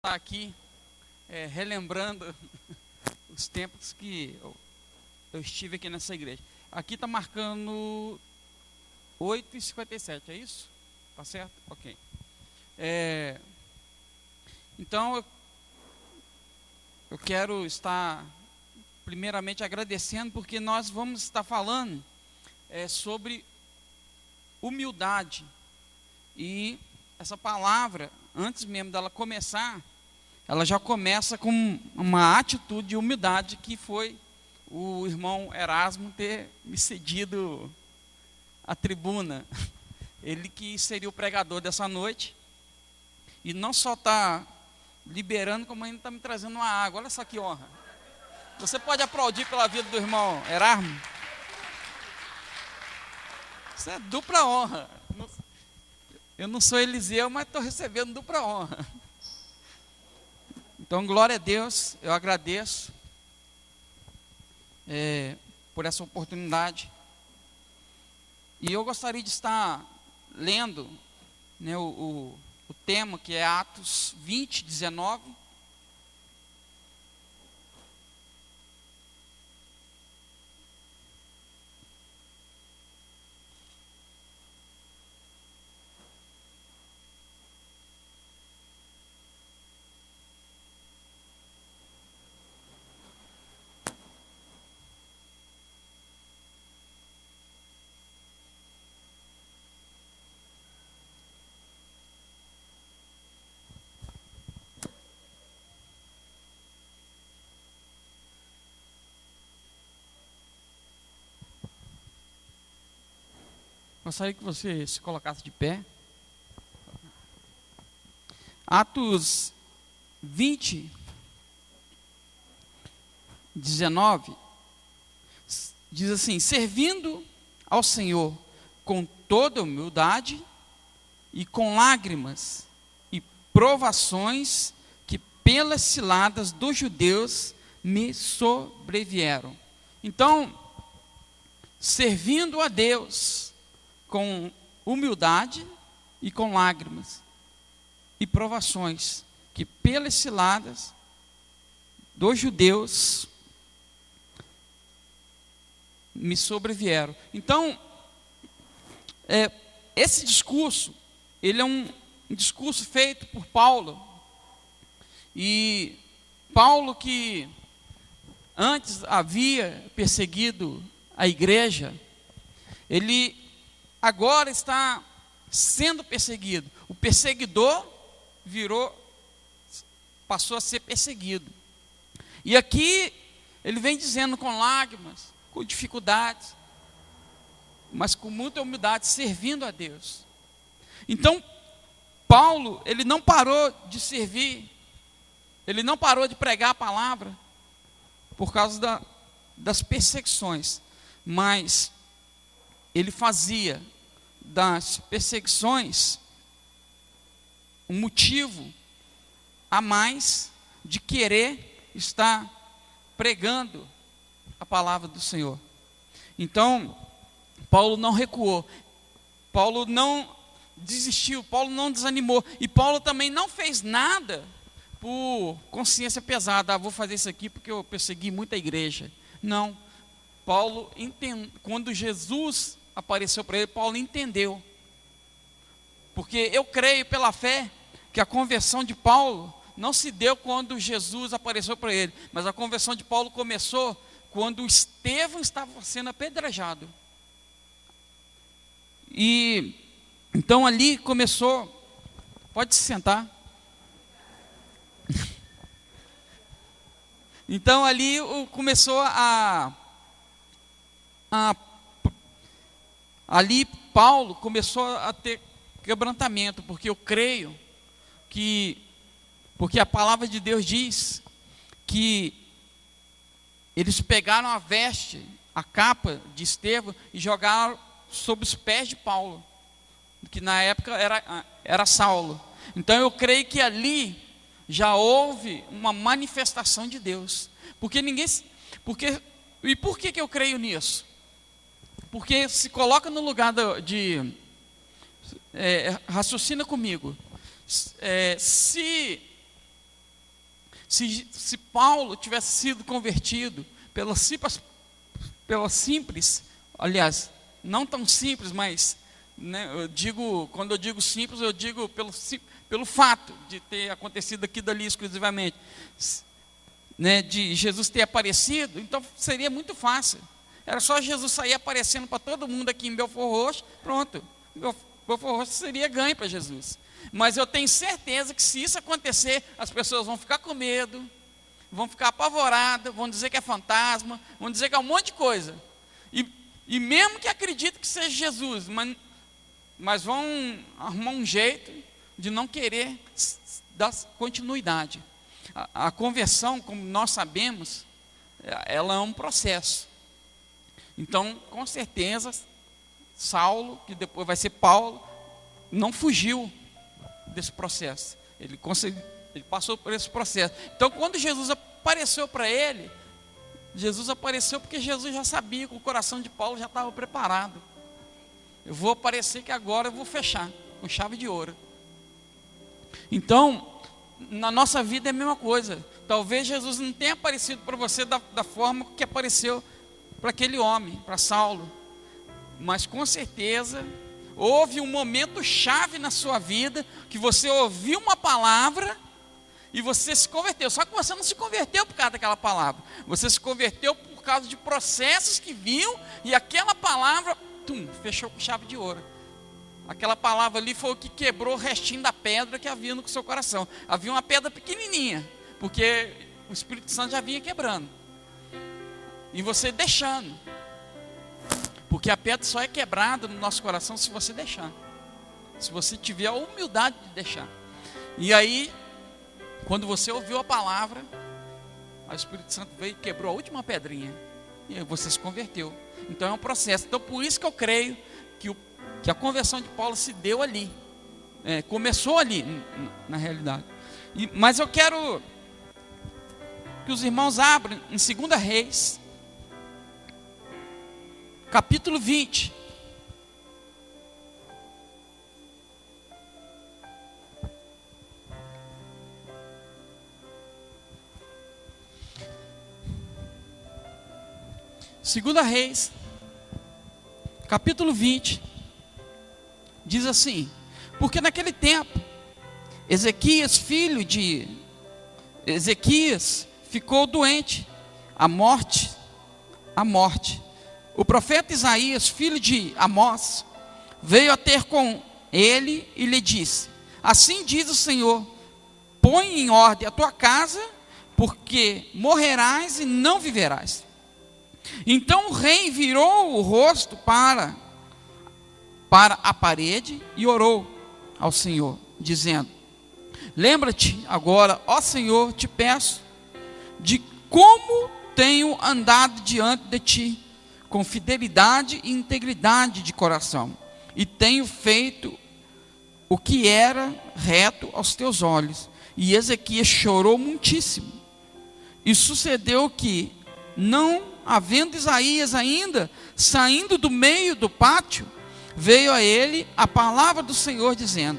Estar aqui relembrando os tempos que eu estive aqui nessa igreja. Aqui está marcando 8h57, é isso? Tá certo? Ok. Então, eu quero estar primeiramente agradecendo, porque nós vamos estar falando sobre humildade. E essa palavra, antes mesmo dela começar, ela já começa com uma atitude de humildade, que foi o irmão Erasmo ter me cedido a tribuna. Ele que seria o pregador dessa noite, e não só está liberando, como ainda está me trazendo uma água. Olha só que honra. Você pode aplaudir pela vida do irmão Erasmo? Isso é dupla honra. Eu não sou Eliseu, mas estou recebendo dupla honra. Então, glória a Deus, eu agradeço por essa oportunidade. E eu gostaria de estar lendo, né, o tema, que é Atos 20, 19. Gostaria que você se colocasse de pé. Atos 20, 19, diz assim: servindo ao Senhor com toda humildade e com lágrimas e provações que pelas ciladas dos judeus me sobrevieram. Então, servindo a Deus com humildade e com lágrimas e provações que pelas ciladas dos judeus me sobrevieram. Então, esse discurso, ele é um discurso feito por Paulo. E Paulo, que antes havia perseguido a igreja, ele agora está sendo perseguido. O perseguidor passou a ser perseguido. E aqui ele vem dizendo com lágrimas, com dificuldades, mas com muita humildade, servindo a Deus. Então, Paulo, ele não parou de servir, ele não parou de pregar a palavra por causa das perseguições, mas ele fazia das perseguições um motivo a mais de querer estar pregando a palavra do Senhor. Então, Paulo não recuou, Paulo não desistiu, Paulo não desanimou, e Paulo também não fez nada por consciência pesada. Vou fazer isso aqui porque eu persegui muita igreja. Não, Paulo quando Jesus apareceu para ele, Paulo entendeu. Porque eu creio pela fé que a conversão de Paulo não se deu quando Jesus apareceu para ele, mas a conversão de Paulo começou quando Estevão estava sendo apedrejado. E então ali começou. Pode se sentar. Então ali começou ali Paulo começou a ter quebrantamento, porque eu creio porque a palavra de Deus diz que eles pegaram a veste, a capa de Estevão e jogaram sobre os pés de Paulo, que na época era Saulo. Então eu creio que ali já houve uma manifestação de Deus, e por que eu creio nisso? Porque se coloca no lugar raciocina comigo, se Se Paulo tivesse sido convertido pela simples, aliás, não tão simples, mas né, quando eu digo simples, eu digo pelo fato de ter acontecido aqui dali exclusivamente, né, de Jesus ter aparecido, então seria muito fácil. Era só Jesus sair aparecendo para todo mundo aqui em Belford Roxo, pronto. Belford Roxo seria ganho para Jesus. Mas eu tenho certeza que se isso acontecer, as pessoas vão ficar com medo, vão ficar apavoradas, vão dizer que é fantasma, vão dizer que é um monte de coisa. E mesmo que acreditem que seja Jesus, mas vão arrumar um jeito de não querer dar continuidade. A conversão, como nós sabemos, ela é um processo. Então, com certeza, Saulo, que depois vai ser Paulo, não fugiu desse processo. Ele passou por esse processo. Então, quando Jesus apareceu para ele, Jesus apareceu porque Jesus já sabia que o coração de Paulo já estava preparado. Eu vou aparecer que agora eu vou fechar com chave de ouro. Então, na nossa vida é a mesma coisa. Talvez Jesus não tenha aparecido para você da forma que apareceu para aquele homem, para Saulo. Mas com certeza houve um momento chave na sua vida que você ouviu uma palavra e você se converteu. Só que você não se converteu por causa daquela palavra. Você se converteu por causa de processos que vinham e aquela palavra, fechou com chave de ouro. Aquela palavra ali foi o que quebrou o restinho da pedra que havia no seu coração. Havia uma pedra pequenininha, porque o Espírito Santo já vinha quebrando. E você deixando. Porque a pedra só é quebrada no nosso coração se você deixar. Se você tiver a humildade de deixar. E aí, quando você ouviu a palavra, o Espírito Santo veio e quebrou a última pedrinha. E aí você se converteu. Então é um processo. Então por isso que eu creio que a conversão de Paulo se deu ali. Começou ali, na realidade. Mas eu quero que os irmãos abram em 2 Reis, capítulo 20. Segunda Reis, capítulo 20, diz assim: porque naquele tempo, Ezequias, filho de Ezequias, ficou doente, a morte. O profeta Isaías, filho de Amós, veio a ter com ele e lhe disse: assim diz o Senhor, põe em ordem a tua casa, porque morrerás e não viverás. Então o rei virou o rosto para a parede e orou ao Senhor, dizendo: lembra-te agora, ó Senhor, te peço, de como tenho andado diante de ti, com fidelidade e integridade de coração, e tenho feito o que era reto aos teus olhos. E Ezequias chorou muitíssimo. E sucedeu que, não havendo Isaías ainda saindo do meio do pátio, veio a ele a palavra do Senhor dizendo: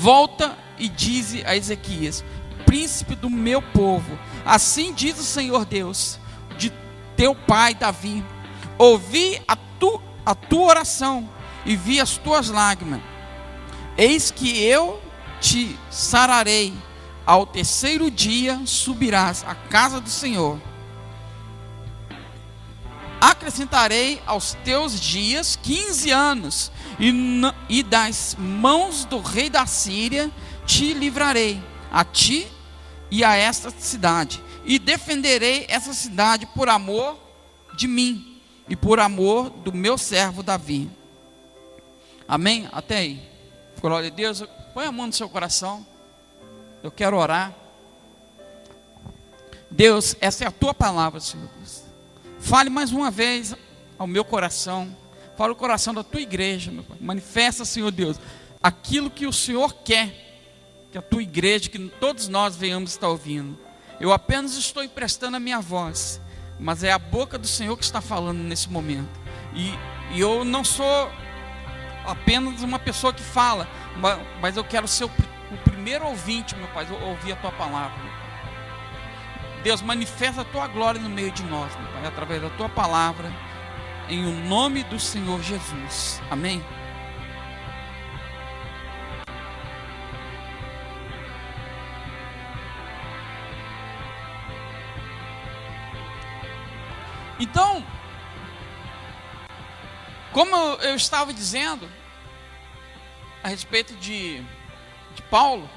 volta e dize a Ezequias, príncipe do meu povo, assim diz o Senhor Deus, de teu pai Davi: ouvi a tua oração e vi as tuas lágrimas. Eis que eu te sararei, ao terceiro dia subirás à casa do Senhor. Acrescentarei aos teus dias 15 anos, e das mãos do rei da Síria te livrarei, a ti e a esta cidade, e defenderei essa cidade por amor de mim e por amor do meu servo Davi. Amém? Até aí. Glória a Deus. Põe a mão no seu coração. Eu quero orar. Deus, essa é a tua palavra, Senhor Deus. Fale mais uma vez ao meu coração. Fale o coração da tua igreja, meu Pai. Manifesta, Senhor Deus, aquilo que o Senhor quer que a tua igreja, que todos nós venhamos estar ouvindo. Eu apenas estou emprestando a minha voz, mas é a boca do Senhor que está falando nesse momento. E eu não sou apenas uma pessoa que fala, mas eu quero ser o primeiro ouvinte, meu Pai, ouvir a tua palavra, meu Pai. Deus, manifesta a tua glória no meio de nós, meu Pai, através da tua palavra, em o nome do Senhor Jesus. Amém? Então, como eu estava dizendo a respeito de Paulo,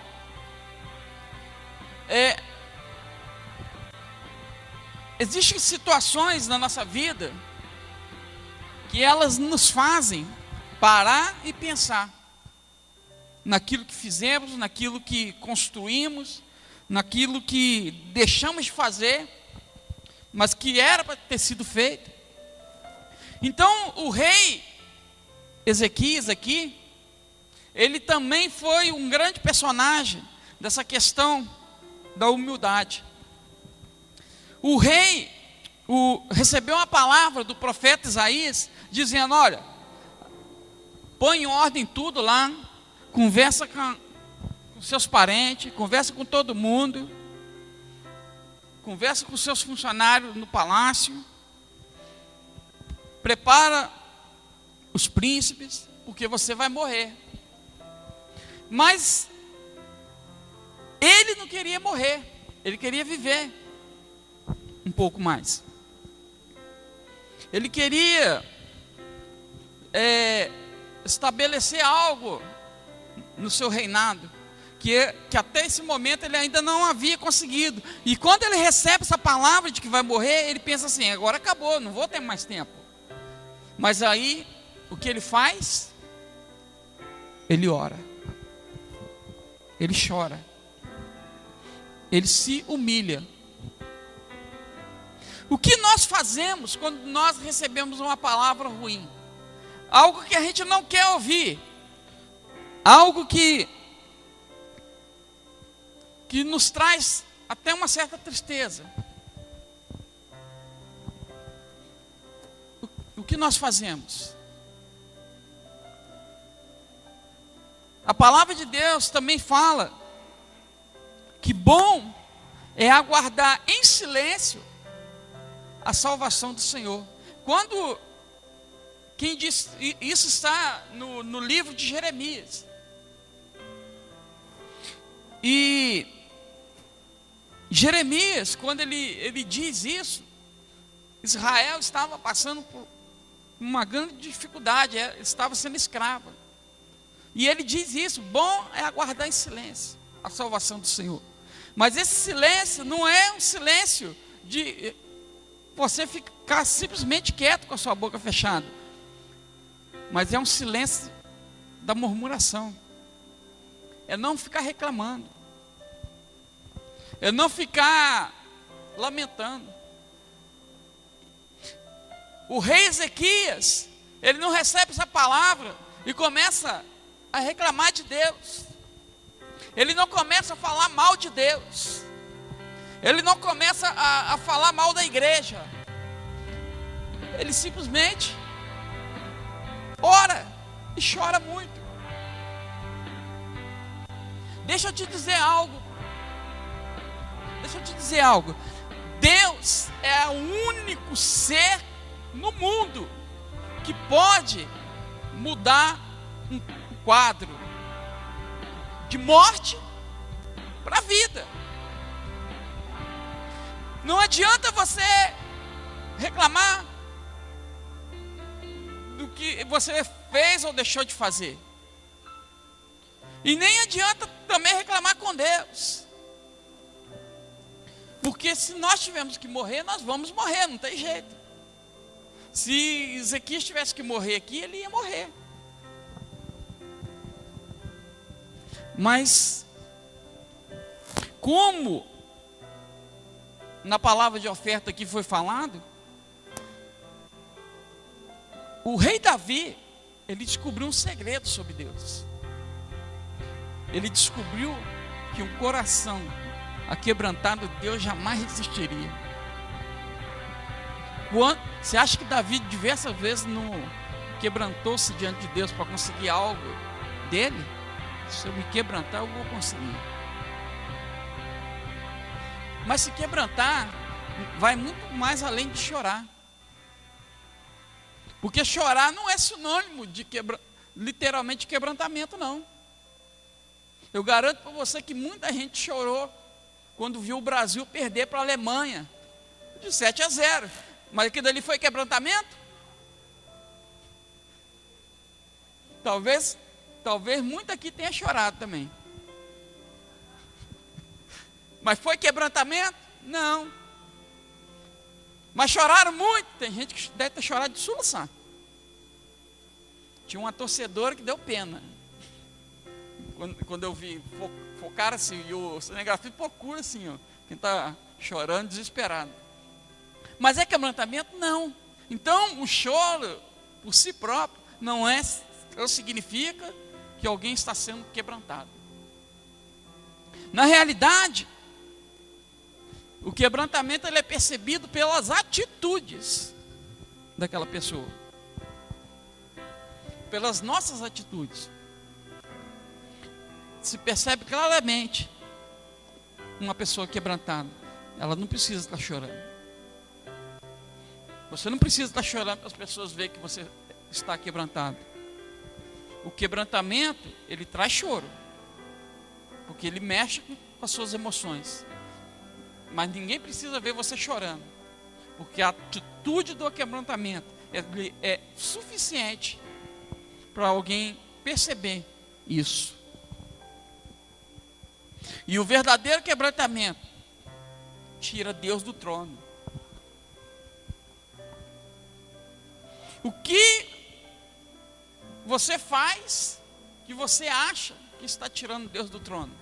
existem situações na nossa vida que elas nos fazem parar e pensar naquilo que fizemos, naquilo que construímos, naquilo que deixamos de fazer, mas que era para ter sido feito. Então o rei Ezequias aqui, ele também foi um grande personagem dessa questão da humildade. O rei recebeu uma palavra do profeta Isaías, dizendo: olha, põe em ordem tudo lá, conversa com seus parentes, conversa com todo mundo, conversa com seus funcionários no palácio, prepara os príncipes, porque você vai morrer. Mas ele não queria morrer, ele queria viver um pouco mais. Ele queria estabelecer algo no seu reinado, que até esse momento ele ainda não havia conseguido. E quando ele recebe essa palavra de que vai morrer, ele pensa assim: agora acabou, não vou ter mais tempo. Mas aí, o que ele faz? Ele ora, ele chora, ele se humilha. O que nós fazemos quando nós recebemos uma palavra ruim? Algo que a gente não quer ouvir, algo que nos traz até uma certa tristeza. O que nós fazemos? A palavra de Deus também fala que bom é aguardar em silêncio a salvação do Senhor. Quando quem diz isso está no livro de Jeremias. E Jeremias, quando ele diz isso, Israel estava passando por uma grande dificuldade, estava sendo escrava. E ele diz isso: bom é aguardar em silêncio a salvação do Senhor. Mas esse silêncio não é um silêncio de você ficar simplesmente quieto com a sua boca fechada, mas é um silêncio da murmuração. É não ficar reclamando, é não ficar lamentando. O rei Ezequias, ele não recebe essa palavra e começa a reclamar de Deus. Ele não começa a falar mal de Deus. Ele não começa a falar mal da igreja. Ele simplesmente ora e chora muito. Deixa eu te dizer algo. Deus é o único ser no mundo que pode mudar um quadro de morte para a vida. Não adianta você reclamar do que você fez ou deixou de fazer. E nem adianta também reclamar com Deus. Porque se nós tivermos que morrer, nós vamos morrer, não tem jeito. Se Ezequias tivesse que morrer aqui, ele ia morrer. Mas, como na palavra de oferta aqui foi falado, o rei Davi, ele descobriu um segredo sobre Deus. Ele descobriu que um coração aquebrantado, Deus jamais resistiria. Você acha que Davi diversas vezes não quebrantou-se diante de Deus para conseguir algo dele? Se eu me quebrantar, eu vou conseguir. Mas se quebrantar vai muito mais além de chorar. Porque chorar não é sinônimo de literalmente quebrantamento, não. Eu garanto para você que muita gente chorou quando viu o Brasil perder para a Alemanha de 7-0. Mas aquilo ali foi quebrantamento? Talvez muito aqui tenha chorado também. Mas foi quebrantamento? Não. Mas choraram muito. Tem gente que deve ter chorado de soluçar. Tinha uma torcedora que deu pena. Quando eu vi, focaram assim, e o cinegrafista procura assim, ó, quem está chorando, desesperado. Mas é quebrantamento? Não. Então, o choro, por si próprio, não significa que alguém está sendo quebrantado. Na realidade, o quebrantamento ele é percebido pelas atitudes daquela pessoa. Pelas nossas atitudes. Se percebe claramente uma pessoa quebrantada. Ela não precisa estar chorando. Você não precisa estar chorando para as pessoas verem que você está quebrantado. O quebrantamento, ele traz choro. Porque ele mexe com as suas emoções. Mas ninguém precisa ver você chorando. Porque a atitude do quebrantamento é suficiente para alguém perceber isso. E o verdadeiro quebrantamento tira Deus do trono. O que você faz que você acha que está tirando Deus do trono?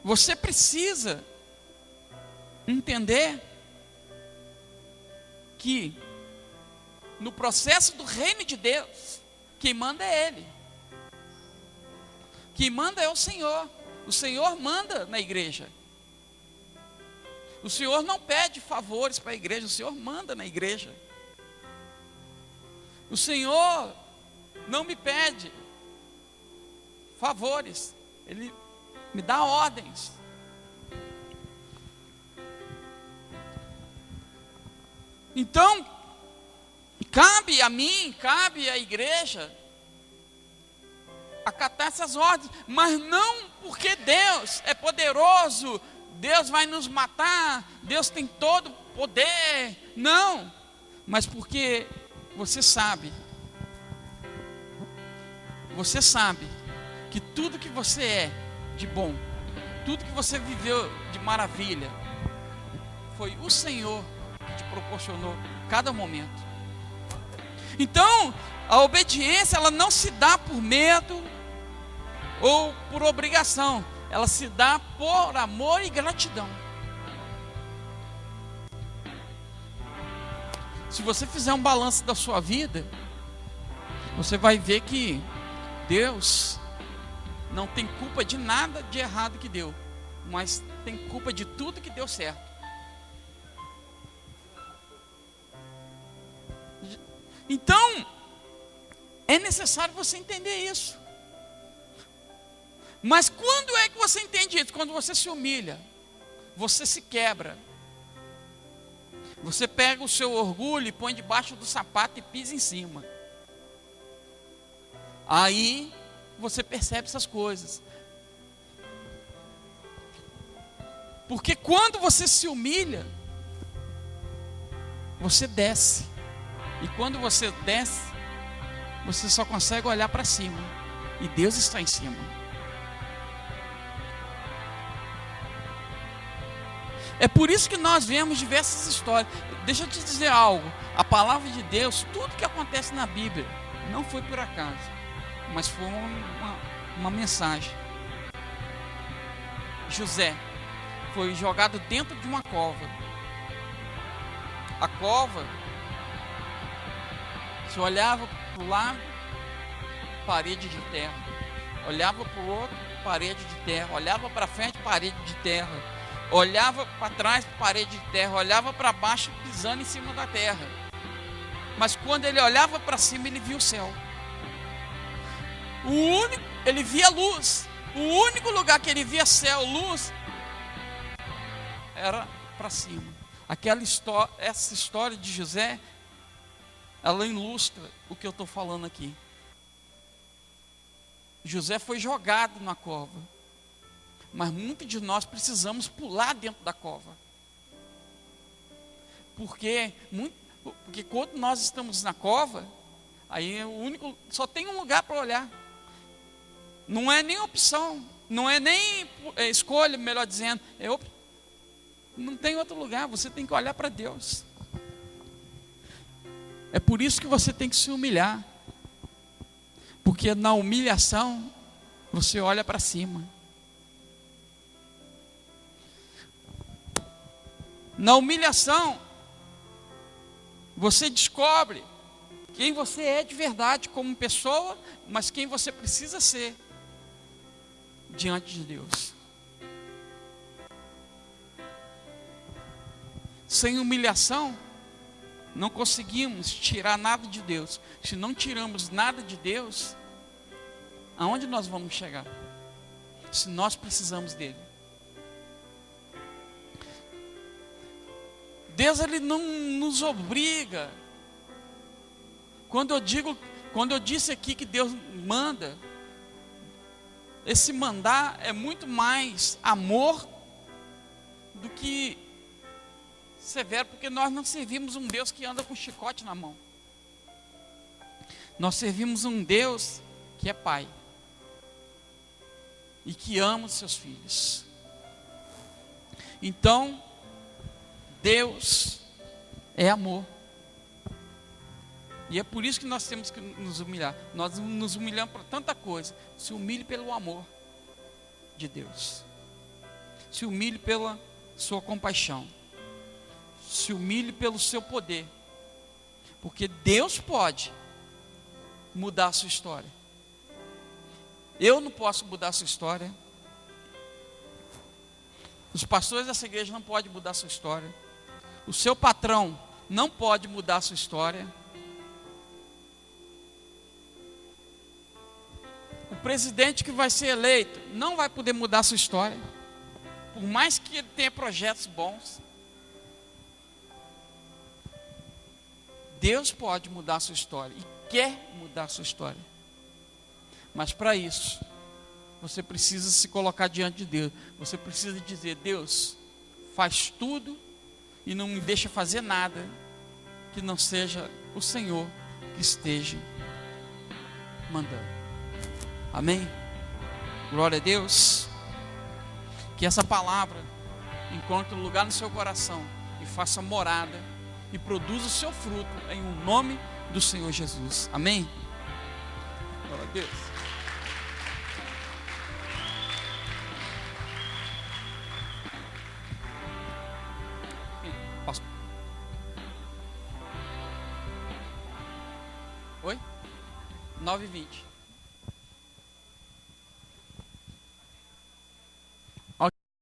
Você precisa entender que no processo do reino de Deus, quem manda é Ele. Quem manda é o Senhor. O Senhor manda na igreja. O Senhor não pede favores para a igreja, o Senhor manda na igreja. O Senhor não me pede favores, Ele me dá ordens. Então, cabe a mim, cabe à igreja acatar essas ordens, mas não porque Deus é poderoso, Deus vai nos matar, Deus tem todo o poder, não, mas porque você sabe que tudo que você é de bom, tudo que você viveu de maravilha, foi o Senhor que te proporcionou cada momento. Então, a obediência, ela não se dá por medo ou por obrigação, ela se dá por amor e gratidão. Se você fizer um balanço da sua vida, você vai ver que Deus não tem culpa de nada de errado que deu, mas tem culpa de tudo que deu certo. Então, é necessário você entender isso. Mas quando é que você entende isso? Quando você se humilha, você se quebra. Você pega o seu orgulho e põe debaixo do sapato e pisa em cima. Aí você percebe essas coisas. Porque quando você se humilha, você desce. E quando você desce, você só consegue olhar para cima. E Deus está em cima. É por isso que nós vemos diversas histórias. Deixa eu te dizer algo. A palavra de Deus, tudo que acontece na Bíblia, não foi por acaso, mas foi uma mensagem. José foi jogado dentro de uma cova. A cova, se olhava para o lado, parede de terra. Olhava para o outro, parede de terra. Olhava para frente, parede de terra. Olhava para trás, parede de terra. Olhava para baixo, pisando em cima da terra. Mas quando ele olhava para cima, ele via o céu. Ele via a luz. O único lugar que ele via céu, luz, era para cima. Essa história de José, ela ilustra o que eu estou falando aqui. José foi jogado na cova, mas muitos de nós precisamos pular dentro da cova. Porque quando nós estamos na cova, aí só tem um lugar para olhar. Não é nem opção, não é nem escolha, melhor dizendo, não tem outro lugar, você tem que olhar para Deus. É por isso que você tem que se humilhar, porque na humilhação você olha para cima. Na humilhação você descobre quem você é de verdade como pessoa, mas quem você precisa ser diante de Deus. Sem humilhação, não conseguimos tirar nada de Deus. Se não tiramos nada de Deus, aonde nós vamos chegar? Se nós precisamos dele. Deus, ele não nos obriga. Quando eu disse aqui que Deus manda, esse mandar é muito mais amor do que severo, porque nós não servimos um Deus que anda com chicote na mão. Nós servimos um Deus que é Pai e que ama os seus filhos. Então, Deus é amor. E é por isso que nós temos que nos humilhar. Nós nos humilhamos por tanta coisa. Se humilhe pelo amor de Deus. Se humilhe pela sua compaixão. Se humilhe pelo seu poder. Porque Deus pode mudar a sua história. Eu não posso mudar a sua história. Os pastores dessa igreja não podem mudar a sua história. O seu patrão não pode mudar a sua história. O presidente que vai ser eleito não vai poder mudar a sua história. Por mais que ele tenha projetos bons. Deus pode mudar a sua história e quer mudar a sua história. Mas para isso, você precisa se colocar diante de Deus. Você precisa dizer: Deus, faz tudo e não me deixa fazer nada que não seja o Senhor que esteja mandando. Amém? Glória a Deus. Que essa palavra encontre um lugar no seu coração e faça morada e produza o seu fruto em nome do Senhor Jesus. Amém? Glória a Deus. Oi? 9h20.